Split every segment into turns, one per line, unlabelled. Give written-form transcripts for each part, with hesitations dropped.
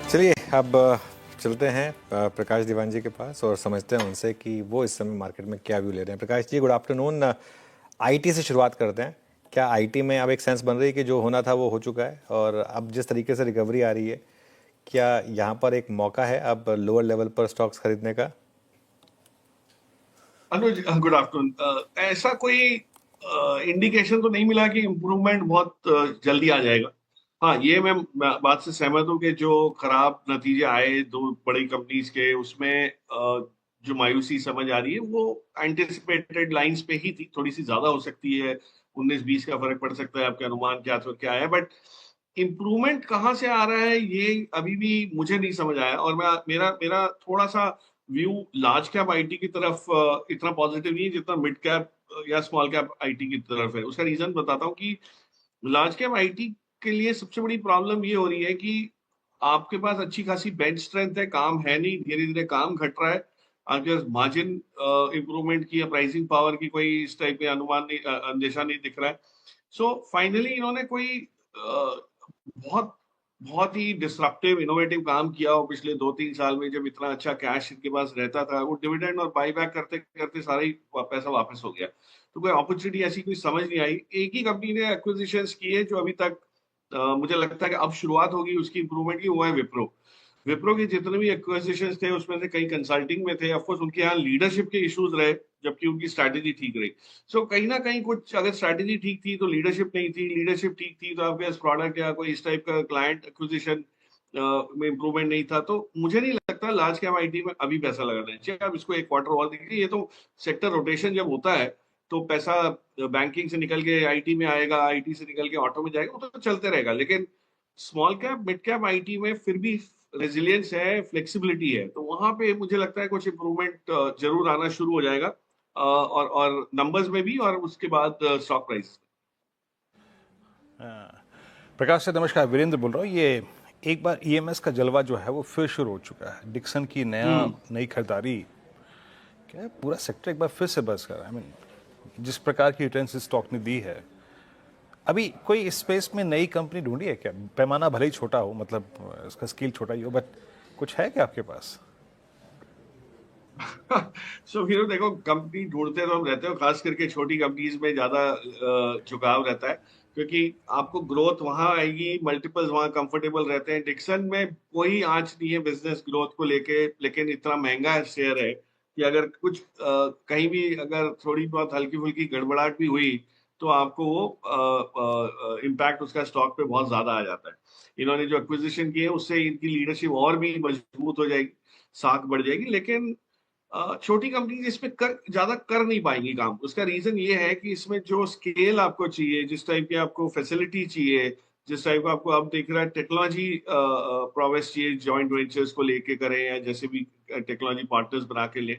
चलिए अब चलते हैं प्रकाश दीवान जी के पास और समझते हैं उनसे कि वो इस समय मार्केट में क्या व्यू ले रहे हैं। Prakash ji, good afternoon. IT से शुरुआत करते हैं। क्या आईटी में अब एक सेंस बन रही है कि जो होना था वो हो चुका है, और अब जिस तरीके से रिकवरी आ रही है, क्या यहाँ पर एक मौका है अब लोअर लेवल पर स्टॉक्स खरीदने का?
अनुज, गुड आफ्टरनून। ऐसा कोई इंडिकेशन तो नहीं मिला कि इम्प्रूवमेंट बहुत जल्दी आ जाएगा। हाँ, ये मैं बात से सहमत हूँ कि जो खराब नतीजे आए दो बड़ी कंपनीज के, उसमें जो मायूसी समझ आ रही है वो एंटिसिपेटेड लाइंस पे ही थी। थोड़ी सी ज्यादा हो सकती है, 19-20 का फर्क पड़ सकता है, आपके अनुमान क्या है, बट इम्प्रूवमेंट कहाँ से आ रहा है ये अभी भी मुझे नहीं समझ आया। और मैं मेरा मेरा थोड़ा सा व्यू लार्ज कैप आईटी की तरफ इतना पॉजिटिव नहीं है जितना मिड कैप या स्मॉल कैप आईटी की तरफ है। उसका रीजन बताता हूँ कि लार्ज कैप आईटी के लिए सबसे बड़ी प्रॉब्लम ये हो रही है कि आपके पास अच्छी खासी बेंच स्ट्रेंथ है, काम है नहीं, धीरे धीरे काम घट रहा है, आपके पास मार्जिन इंप्रूवमेंट की या प्राइसिंग पावर की कोई इस टाइप के अनुमान नहीं, अंदेशा नहीं दिख रहा है। सो फाइनली इन्होंने कोई बहुत बहुत ही डिसरप्टिव इनोवेटिव काम किया हो पिछले 2-3 साल में, जब इतना अच्छा कैश इनके पास रहता था। वो डिविडेंड और बाईबैक करते करते सारा ही पैसा वापस हो गया, तो कोई अपॉर्चुनिटी ऐसी कोई समझ नहीं आई। एक ही कंपनी ने एक्विजिशंस किए जो अभी तक मुझे लगता है कि अब शुरुआत होगी उसकी इंप्रूवमेंट की, वो है विप्रो। विप्रो के जितने भी एक्विजिशंस थे उसमें से कई कंसल्टिंग में थे। ऑफकोर्स उनके यहाँ लीडरशिप के इश्यूज रहे, जबकि उनकी स्ट्रैटेजी ठीक रही। सो कहीं ना कहीं कुछ, अगर स्ट्रैटेजी ठीक थी तो लीडरशिप नहीं थी, लीडरशिप ठीक थी तो आपके पास प्रोडक्ट या कोई इस टाइप का क्लाइंट एक्विजिशन में इंप्रूवमेंट नहीं था। तो मुझे नहीं लगता लार्ज कैप आईटी में अभी पैसा लगाना चाहिए। आप इसको एक क्वार्टर और देखिए, ये तो सेक्टर रोटेशन जब होता है तो पैसा बैंकिंग से निकल के आईटी में आएगा, आईटी से निकल के ऑटो में जाएगा, वो तो चलते रहेगा। लेकिन small cap mid cap IT में फिर भी रेजिलियंस है, फ्लेक्सिबिलिटी है, तो वहां पे मुझे लगता है कुछ इंप्रूवमेंट जरूर आना शुरू हो जाएगा, और नंबर्स में भी, और उसके बाद स्टॉक प्राइस।
प्रकाश से नमस्कार, वीरेंद्र बोल रहा हूँ। ये एक बार ईएमएस का जलवा जो है वो फिर शुरू हो चुका है। डिक्सन की नई खरीदारी, क्या है, पूरा सेक्टर एक बार फिर से बस कर रहा है। I mean, जिस प्रकार की रिटर्न्स इस स्टॉक ने दी है, अभी कोई इस स्पेस में नई कंपनी ढूंढी है क्या? पैमाना भले ही छोटा हो, मतलब इसका स्केल छोटा ही हो, बट कुछ है क्या आपके पास?
सो फिर देखो, कंपनी ढूंढते तो हम रहते हो, खास करके छोटी कंपनीज में ज्यादा झुकाव रहता है, क्योंकि आपको ग्रोथ वहां आएगी, मल्टीपल्स वहां कंफर्टेबल रहते हैं। डिक्सन में कोई आंच नहीं है बिजनेस ग्रोथ को लेके, लेकिन इतना महंगा शेयर है कि अगर कुछ कहीं भी अगर थोड़ी बहुत हल्की फुल्की गड़बड़ाहट भी हुई तो आपको वो इम्पैक्ट उसका स्टॉक पे बहुत ज्यादा आ जाता है। इन्होंने जो एक्विजिशन की है उससे इनकी लीडरशिप और भी मजबूत हो जाएगी, साख बढ़ जाएगी। लेकिन छोटी कंपनी इसमें ज्यादा कर नहीं पाएंगी काम। उसका रीजन ये है कि इसमें जो स्केल आपको चाहिए, जिस टाइप की आपको फैसिलिटी चाहिए, जिस टाइप का आपको अब दिख रहा है टेक्नोलॉजी प्रोवेस चाहिए, जॉइंट वेंचर्स को लेके करें या जैसे भी टेक्नोलॉजी पार्टनर्स बना के ले,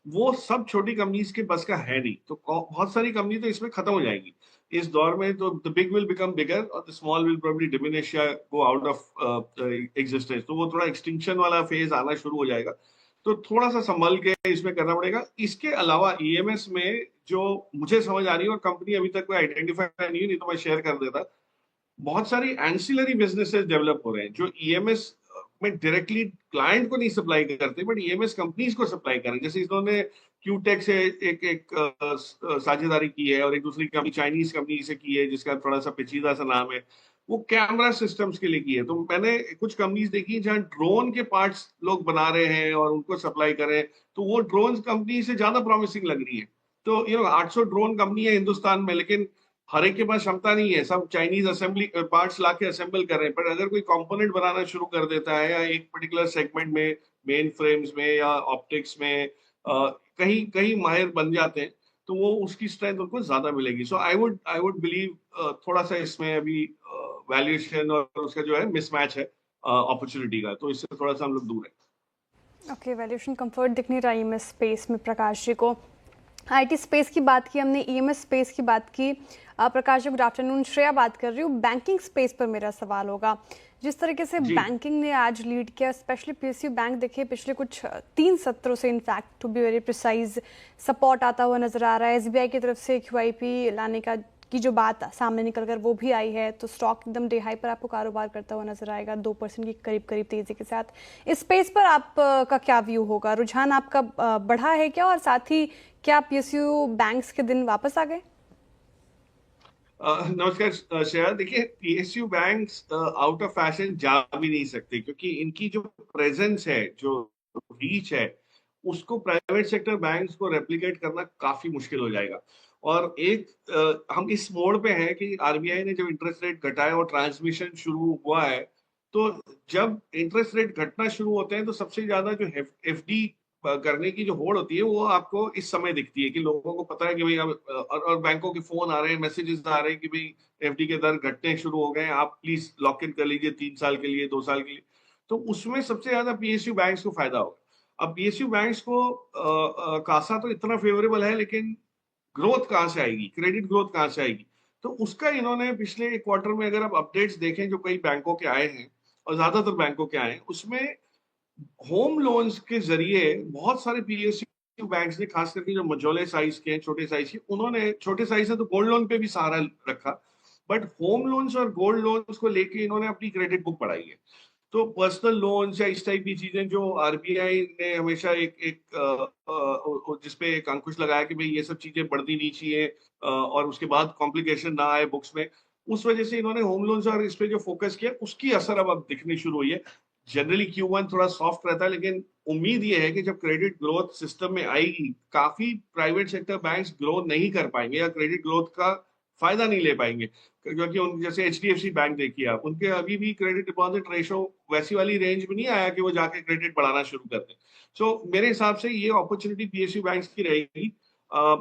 वो सब छोटी कंपनीज के बस का है नहीं। तो बहुत सारी कंपनी तो इसमें खत्म हो जाएगी इस दौर में। तो the big will become bigger और the small will probably diminish या गो आउट ऑफ एग्जिस्टेंस। तो वो थोड़ा एक्सटिंक्शन वाला फेज आना शुरू हो जाएगा, तो थोड़ा सा संभल के इसमें करना पड़ेगा। इसके अलावा ईएमएस में जो मुझे समझ आ रही है, और कंपनी अभी तक कोई आइडेंटिफाई नहीं हुई, नहीं तो मैं शेयर कर देता, बहुत सारी एंसिलरी बिजनेसेस डेवलप हो रहे हैं जो ईएमएस में डायरेक्टली क्लाइंट को नहीं सप्लाई करते, बट ईएमएस कंपनीज को सप्लाई कर रहे हैं। जैसे इन्होंने क्यूटेक से एक साझेदारी की है, और एक दूसरी कंपनी चाइनीज कंपनी से की है जिसका थोड़ा सा पेचीदा सा नाम है, वो कैमरा सिस्टम्स के लिए की है। तो मैंने कुछ कंपनीज देखी जहां ड्रोन के पार्ट्स लोग बना रहे हैं और उनको सप्लाई कर रहे हैं, तो वो ड्रोन कंपनी से ज्यादा प्रॉमिसिंग लग रही है। तो 800 ड्रोन कंपनी है हिंदुस्तान में, लेकिन हर एक के पास क्षमता नहीं है, सब चाइनीज असेंबली पार्ट्स लाके असेंबल कर रहे हैं। पर अगर कोई कंपोनेंट बनाना शुरू कर देता है, या एक पर्टिकुलर सेगमेंट में, मेन फ्रेम्स में या ऑप्टिक्स में कहीं कहीं माहिर बन जाते हैं, तो वो उसकी स्ट्रेंथ उनको ज्यादा मिलेगी। सो आई वुड बिलीव थोड़ा सा इसमें अभी वैल्यूएशन और उसका जो है मिसमैच है अपॉर्चुनिटी का, तो इससे थोड़ा सा हम लोग दूर है।
ओके, वैल्यूएशन कंफर्ट दिख नहीं रहा ईएमएस स्पेस में प्रकाश जी को। आईटी स्पेस की बात की हमने, ईएमएस स्पेस की बात की। Prakash ji good afternoon. श्रेया बात कर रही हूँ। बैंकिंग स्पेस पर मेरा सवाल होगा, जिस तरीके से बैंकिंग ने आज लीड किया, स्पेशली पीएसयू बैंक देखिए पिछले कुछ 3 सत्रों से, in fact to be very precise, support आता हुआ नजर आ रहा है। एसबीआई की तरफ से क्यूआईपी लाने का की जो बात सामने निकल कर वो भी आई है, तो स्टॉक एकदम डे हाई पर आपको कारोबार करता हुआ नजर आएगा 2% की करीब करीब तेजी के साथ। इस स्पेस पर आपका क्या व्यू होगा? रुझान आपका बढ़ा है क्या, और साथ ही क्या पीएसयू बैंक्स के दिन वापस आ गए?
नमस्कार श्रेया। देखिए, PSU banks out of fashion जा भी नहीं सकते, क्योंकि इनकी जो प्रेजेंस है, जो रीच है, उसको प्राइवेट सेक्टर बैंक्स को रेप्लिकेट करना काफी मुश्किल हो जाएगा। और हम इस मोड़ पे हैं कि आरबीआई ने जब इंटरेस्ट रेट घटाया और ट्रांसमिशन शुरू हुआ है, तो जब इंटरेस्ट रेट घटना शुरू होते हैं तो सबसे ज्यादा जो एफडी करने की जो होड़ होती है वो आपको इस समय दिखती है, कि लोगों को पता है कि भाई अब और बैंकों के फोन आ रहे हैं, मैसेजेस आ रहे हैं कि भाई एफडी के दर घटने शुरू हो गए हैं, आप प्लीज लॉक इन कर लीजिए 3 साल के लिए, 2 साल के लिए। तो उसमें सबसे ज्यादा पीएसयू बैंक्स को फायदा होगा। अब पीएसयू बैंक्स को कासा तो इतना फेवरेबल है, लेकिन ग्रोथ कहाँ से आएगी, क्रेडिट ग्रोथ कहाँ से आएगी? तो उसका इन्होंने पिछले क्वार्टर में अगर आप अपडेट्स देखें जो कई बैंकों के आए हैं और ज्यादातर बैंकों के आए हैं, उसमें होम लोन्स के जरिए बहुत सारे पीएसयू बैंक्स ने, खास करके जो मझोले साइज के हैं, छोटे साइज के, उन्होंने छोटे साइज से तो गोल्ड लोन पे भी सहारा रखा, बट होम लोन्स और गोल्ड लोन्स को लेके इन्होंने अपनी क्रेडिट बुक बढ़ाई है। तो पर्सनल लोन्स या इस टाइप की चीजें जो आरबीआई ने हमेशा एक एक जिसपे एक अंकुश लगाया कि भाई ये सब चीजें बढ़ती नहीं चाहिए और उसके बाद कॉम्प्लिकेशन ना आए बुक्स में, उस वजह से इन्होंने होम लोन्स और इस पे जो फोकस किया उसकी असर अब दिखनी शुरू हुई है। जनरली Q1 थोड़ा सॉफ्ट रहता है, लेकिन उम्मीद ये है कि जब क्रेडिट ग्रोथ सिस्टम में आएगी, काफी प्राइवेट सेक्टर बैंक्स ग्रो नहीं कर पाएंगे या क्रेडिट ग्रोथ का फायदा नहीं ले पाएंगे, क्योंकि उन जैसे एचडीएफसी बैंक देखिए आप, उनके अभी भी क्रेडिट डिपॉजिट रेशो वैसी वाली रेंज में नहीं आया कि वो जाके क्रेडिट बढ़ाना शुरू कर दें। सो मेरे हिसाब से ये अपॉर्चुनिटी पीएसयू बैंक्स की रहेगी।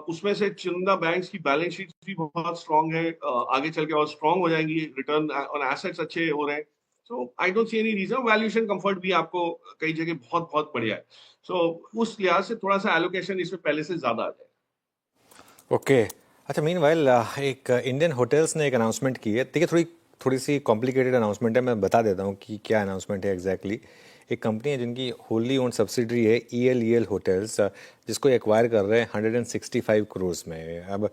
उसमें से चुनिंदा बैंक्स की बैलेंस शीट भी बहुत स्ट्रांग है, आगे चल के और स्ट्रांग हो जाएंगी, रिटर्न ऑन एसेट्स अच्छे हो रहे हैं। So I don't see any reason. Valuation comfort भी आपको कई जगह बहुत बहुत बढ़िया है। सो उस लिहाज से थोड़ा सा एलोकेशन इसमें पहले से ज्यादा आ जाए।
ओके, अच्छा, मीनवाइल एक इंडियन होटल्स ने एक अनाउंसमेंट की है। देखिए, थोड़ी थोड़ी सी कॉम्प्लिकेटेड अनाउंसमेंट है, मैं बता देता हूँ कि क्या अनाउंसमेंट है एग्जैक्टली। एक कंपनी है जिनकी होली ओन सब्सिडरी है ELEL होटल्स, जिसको एक्वायर कर रहे हैं 165 करोड़ में। अब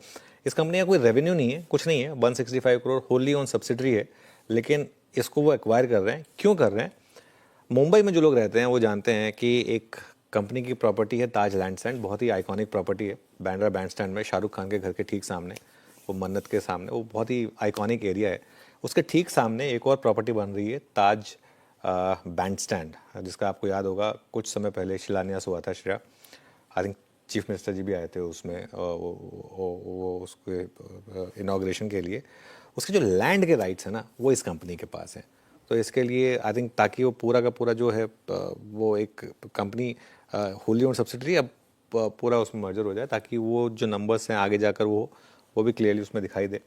इस कंपनी का कोई रेवेन्यू नहीं है, कुछ नहीं है, 165 करोड़ होली ओन सब्सिडरी है, लेकिन इसको वो एक्वायर कर रहे हैं। क्यों कर रहे हैं? मुंबई में जो लोग रहते हैं वो जानते हैं कि एक कंपनी की प्रॉपर्टी है ताज लैंडसैंड, बहुत ही आइकॉनिक प्रॉपर्टी है बैंड्रा बैंडस्टैंड में, शाहरुख खान के घर के ठीक सामने, वो मन्नत के सामने, वो बहुत ही आइकॉनिक एरिया है। उसके ठीक सामने एक और प्रॉपर्टी बन रही है ताज बैंडस्टैंड, जिसका आपको याद होगा कुछ समय पहले शिलान्यास हुआ था Shreya. I think chief minister ji भी आए थे उसमें, वो उसके इनाग्रेशन के लिए। उसके जो लैंड के राइट्स हैं ना, वो इस कंपनी के पास हैं। तो इसके लिए आई थिंक, ताकि वो पूरा का पूरा जो है वो एक कंपनी होली ओन सब्सिडरी अब पूरा उसमें मर्जर हो जाए, ताकि वो जो नंबर्स हैं आगे जाकर वो भी क्लियरली उसमें दिखाई दे।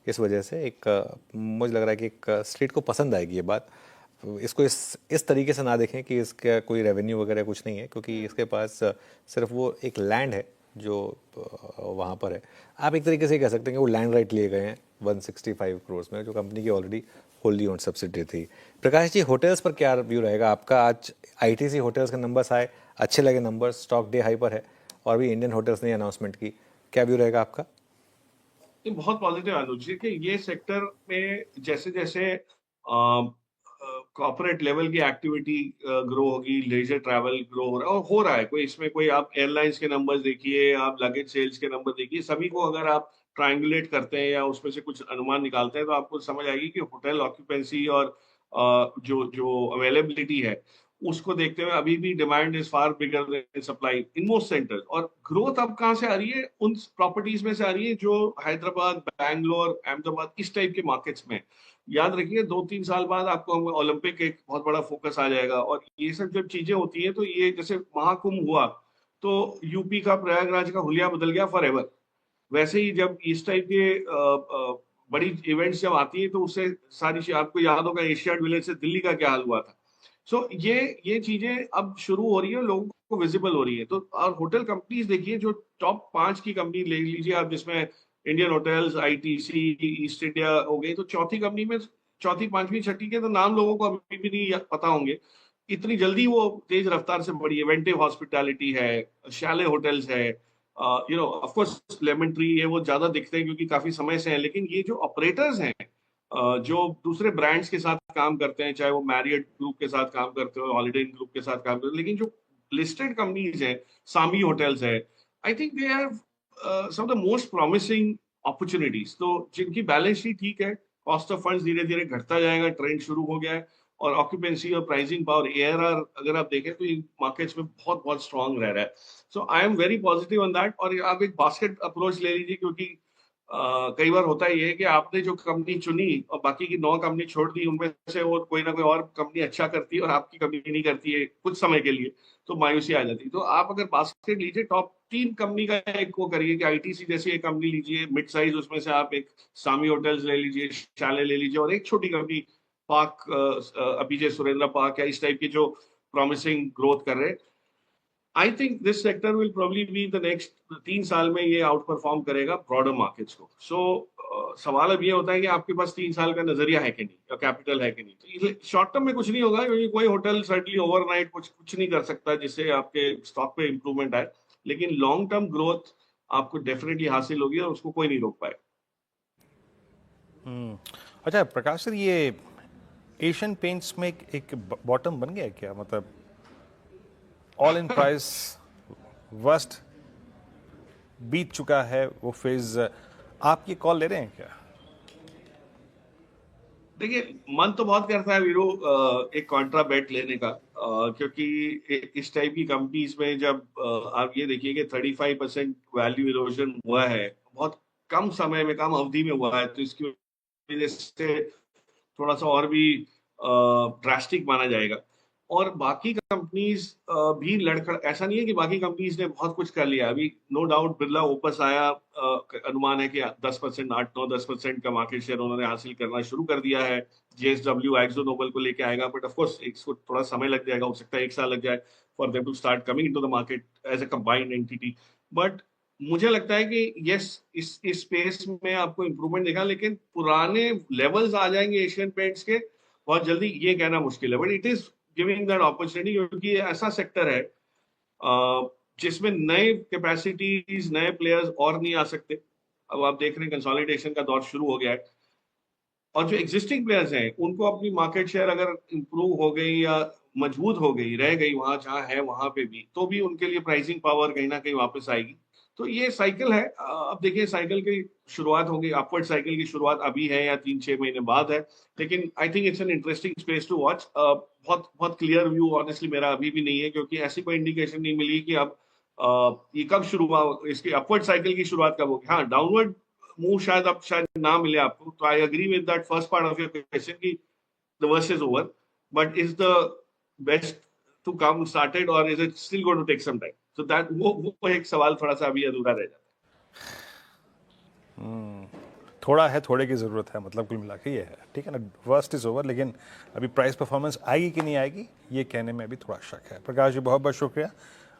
इस वजह से मुझे लग रहा है कि एक स्ट्रीट को पसंद आएगी ये बात। इसको इस तरीके से ना देखें कि इसका कोई रेवेन्यू वगैरह कुछ नहीं है, क्योंकि इसके पास सिर्फ वो एक लैंड है जो वहाँ पर है। आप एक तरीके से कह सकते हैं कि वो लैंड राइट लिए गए हैं 165 करोड़ में, जो कंपनी की ऑलरेडी होल्डी ओन्ड सब्सिडरी थी। प्रकाश जी, होटल्स पर क्या व्यू रहेगा आपका? आज आईटीसी होटल्स के नंबर्स आए, अच्छे लगे नंबर्स, स्टॉक डे हाई पर है, और भी इंडियन होटल्स ने अनाउंसमेंट की, क्या व्यू रहेगा आपका?
ये बहुत पॉजिटिव अनुज जी, कि ये सेक्टर में जैसे जैसे कॉर्पोरेट लेवल की एक्टिविटी ग्रो होगी, लेजर ट्रैवल ग्रो हो रहा है और हो रहा है। कोई इसमें कोई आप एयरलाइंस के नंबर्स देखिए, आप लगेज सेल्स के नंबर देखिए, सभी को अगर आप ट्रायंगुलेट करते हैं या उसमें से कुछ अनुमान निकालते हैं तो आपको समझ आएगी कि होटल ऑक्यूपेंसी और जो जो अवेलेबिलिटी है उसको देखते हुए अभी भी demand is far bigger than supply in most centres. और ग्रोथ अब कहाँ से आ रही है? उन प्रॉपर्टीज में से आ रही है जो हैदराबाद, बैंगलोर, अहमदाबाद, इस टाइप के मार्केट्स में। याद रखिए 2-3 साल बाद आपको ओलंपिक एक बहुत बड़ा फोकस आ जाएगा, और ये सब जब चीजें होती है तो ये जैसे महाकुंभ हुआ तो यूपी का प्रयागराज का हुलिया बदल गया फॉर एवर। वैसे ही जब इस टाइप के बड़ी इवेंट्स जब आती है तो उससे सारी आपको याद होगा एशियाड विलेज से दिल्ली का क्या हाल हुआ था। सो ये चीजें अब शुरू हो रही है, लोगों को विजिबल हो रही है। तो और होटल कंपनीज देखिए, जो टॉप 5 की कंपनी ले लीजिए आप, जिसमें Indian hotels, ITC, east India हो गई, तो चौथी कंपनी में, चौथी, पांचवी, छठी के तो नाम लोगों को अभी भी नहीं पता होंगे, इतनी जल्दी वो तेज रफ्तार से बढ़ी है। वेंटिव हॉस्पिटैलिटी है, शैले होटल्स है, you know of course lemon tree ये वो ज्यादा दिखते हैं क्योंकि काफी समय से हैं, लेकिन ये जो ऑपरेटर्स हैं जो दूसरे ब्रांड्स के साथ काम करते हैं, चाहे वो मैरियट ग्रुप के साथ काम करते हो, हॉलिडे इन ग्रुप के साथ काम करते हो, लेकिन जो लिस्टेड कंपनीज हैं, सामी होटल्स है, I think they have some of the most promising opportunities. तो जिनकी बैलेंस शीट ठीक है, कॉस्ट ऑफ फंड्स धीरे धीरे घटता जाएगा, ट्रेंड शुरू हो गया है, और ऑक्यूपेंसी और प्राइसिंग पावर एआरआर अगर आप देखें तो इन मार्केट्स में बहुत बहुत स्ट्रांग रह रहा है। So I am very positive on that. और आप एक बास्केट अप्रोच ले लीजिए, क्योंकि कई बार होता है ये कि आपने जो कंपनी चुनी और बाकी की 9 कंपनी छोड़ दी, उनमें से वो कोई ना कोई और कंपनी अच्छा करती है और आपकी कंपनी नहीं करती है कुछ समय के लिए, तो मायूसी आ जाती है। तो आप अगर बास्केट लीजिए, टॉप 3 कंपनी का एक वो करिए कि आईटीसी जैसी एक कंपनी लीजिए मिड साइज, उसमें से आप एक सामी होटल्स ले लीजिए, शाले ले लीजिए, और एक छोटी company park, Abhijay Surendra park या इस टाइप की जो प्रॉमिसिंग ग्रोथ कर रहे हैं। I think this sector will probably be the next 3 साल में ये आउट परफॉर्म करेगा ब्रॉडर मार्केट्स को। सो सवाल अब ये होता है कि आपके पास 3 साल का नजरिया है कि नहीं, या कैपिटल है कि नहीं। तो शॉर्ट टर्म में कुछ नहीं होगा, क्योंकि कोई होटल सर्टनली ओवरनाइट कुछ नहीं कर सकता जिससे आपके स्टॉक पे इंप्रूवमेंट आए, लेकिन लॉन्ग टर्म ग्रोथ आपको डेफिनेटली हासिल होगी और उसको कोई नहीं रोक पाए।
अच्छा प्रकाश सर, ये एशियन पेंट्स में एक बॉटम बन गया है क्या? मतलब ऑल इन प्राइस वर्स्ट बीत चुका है वो फेज, आप ये कॉल ले रहे हैं क्या?
देखिए, मन तो बहुत करता है वीरो एक कॉन्ट्रा बेट लेने का, क्योंकि इस टाइप की कंपनीज में जब आप ये देखिए कि 35% वैल्यू इरोजन हुआ है, बहुत कम समय में, कम अवधि में हुआ है, तो इसकी वजह से थोड़ा सा और भी ड्रास्टिक माना जाएगा। और बाकी कंपनीज भी लड़खड़, ऐसा नहीं है कि बाकी कंपनीज ने बहुत कुछ कर लिया। अभी नो डाउट बिरला ओपस आया, अनुमान है कि 10%, 8-9-10% का मार्केट शेयर उन्होंने हासिल करना शुरू कर दिया है। जेएसडब्ल्यू एक्सो नोबल को लेके आएगा, बट ऑफकोर्स इसको थोड़ा समय लग जाएगा, हो सकता है 1 साल लग जाए for them to start coming into the market as a combined entity. But मुझे लगता है कि यस, इस स्पेस में आपको इंप्रूवमेंट देखा, लेकिन पुराने लेवल्स आ जाएंगे एशियन पेंट्स के बहुत जल्दी, ये कहना मुश्किल है। But it is giving that opportunity, क्योंकि ये ऐसा सेक्टर है जिसमें नए कैपेसिटीज, नए प्लेयर्स और नहीं आ सकते। अब आप देख रहे हैं कंसोलिडेशन का दौर शुरू हो गया है, और जो एग्जिस्टिंग प्लेयर्स हैं उनको अपनी मार्केट शेयर अगर इंप्रूव हो गई या मजबूत हो गई, रह गई वहां जहां है वहां पे भी, तो भी उनके लिए प्राइसिंग पावर कहीं ना कहीं वापस आएगी। तो ये साइकिल है। अब देखिए, साइकिल की शुरुआत होगी, अपवर्ड साइकिल की शुरुआत अभी है या 3-6 महीने बाद है, लेकिन I think it's an interesting space to watch. बहुत बहुत क्लियर व्यू ऑनेस्टली मेरा अभी भी नहीं है, क्योंकि ऐसी कोई इंडिकेशन नहीं मिली कि अब ये कब शुरू हुआ, इसकी अपवर्ड साइकिल की शुरुआत कब होगी। हाँ, डाउनवर्ड मूव शायद अब शायद ना मिले आपको। तो I agree with that first part of your question कि the worst is over, but is the best to come started, और is it still going to take some time? So that वो एक सवाल थोड़ा सा अभी अधूरा रह जाता है।
थोड़ा है, थोड़े की ज़रूरत है, मतलब कुल मिला के ये है, ठीक है ना। वर्स्ट इज़ ओवर, लेकिन अभी प्राइस परफॉर्मेंस आएगी कि नहीं आएगी ये कहने में अभी थोड़ा शक है। प्रकाश जी बहुत बहुत शुक्रिया।